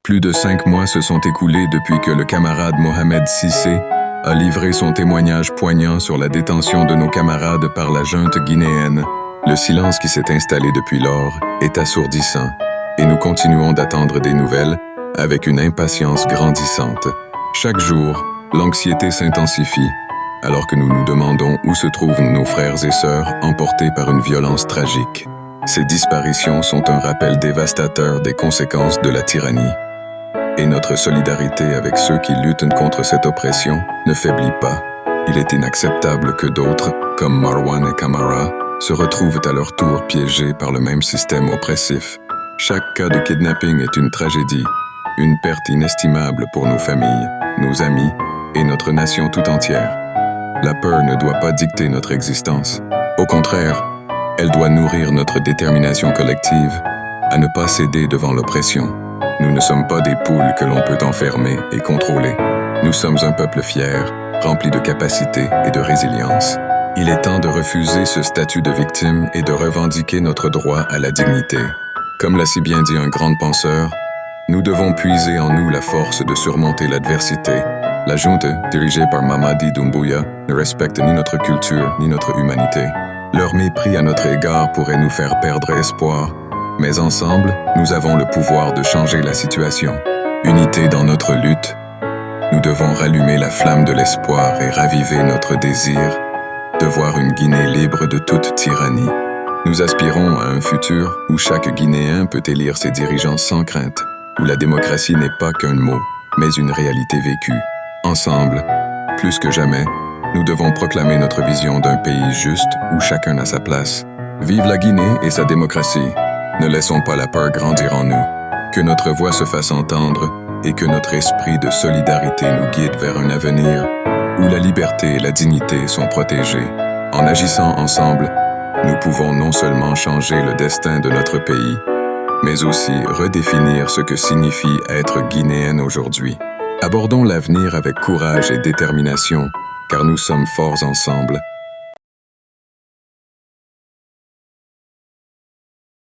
Plus de 5 mois se sont écoulés depuis que le camarade Mohamed Cissé a livré son témoignage poignant sur la détention de nos camarades par la junte guinéenne. Le silence qui s'est installé depuis lors est assourdissant et nous continuons d'attendre des nouvelles avec une impatience grandissante. Chaque jour, l'anxiété s'intensifie alors que nous nous demandons où se trouvent nos frères et sœurs emportés par une violence tragique. Ces disparitions sont un rappel dévastateur des conséquences de la tyrannie. Et notre solidarité avec ceux qui luttent contre cette oppression ne faiblit pas. Il est inacceptable que d'autres, comme Marwan et Camara, se retrouvent à leur tour piégés par le même système oppressif. Chaque cas de kidnapping est une tragédie, une perte inestimable pour nos familles, nos amis et notre nation tout entière. La peur ne doit pas dicter notre existence. Au contraire, elle doit nourrir notre détermination collective à ne pas céder devant l'oppression. Nous ne sommes pas des poules que l'on peut enfermer et contrôler. Nous sommes un peuple fier, rempli de capacité et de résilience. Il est temps de refuser ce statut de victime et de revendiquer notre droit à la dignité. Comme l'a si bien dit un grand penseur, nous devons puiser en nous la force de surmonter l'adversité. La junte, dirigée par Mamadi Doumbouya, ne respecte ni notre culture ni notre humanité. Leur mépris à notre égard pourrait nous faire perdre espoir, mais ensemble, nous avons le pouvoir de changer la situation. Unité dans notre lutte, nous devons rallumer la flamme de l'espoir et raviver notre désir de voir une Guinée libre de toute tyrannie. Nous aspirons à un futur où chaque Guinéen peut élire ses dirigeants sans crainte, où la démocratie n'est pas qu'un mot, mais une réalité vécue. Ensemble, plus que jamais, nous devons proclamer notre vision d'un pays juste où chacun a sa place. Vive la Guinée et sa démocratie! Ne laissons pas la peur grandir en nous. Que notre voix se fasse entendre et que notre esprit de solidarité nous guide vers un avenir où la liberté et la dignité sont protégées. En agissant ensemble, nous pouvons non seulement changer le destin de notre pays, mais aussi redéfinir ce que signifie être guinéenne aujourd'hui. Abordons l'avenir avec courage et détermination, car nous sommes forts ensemble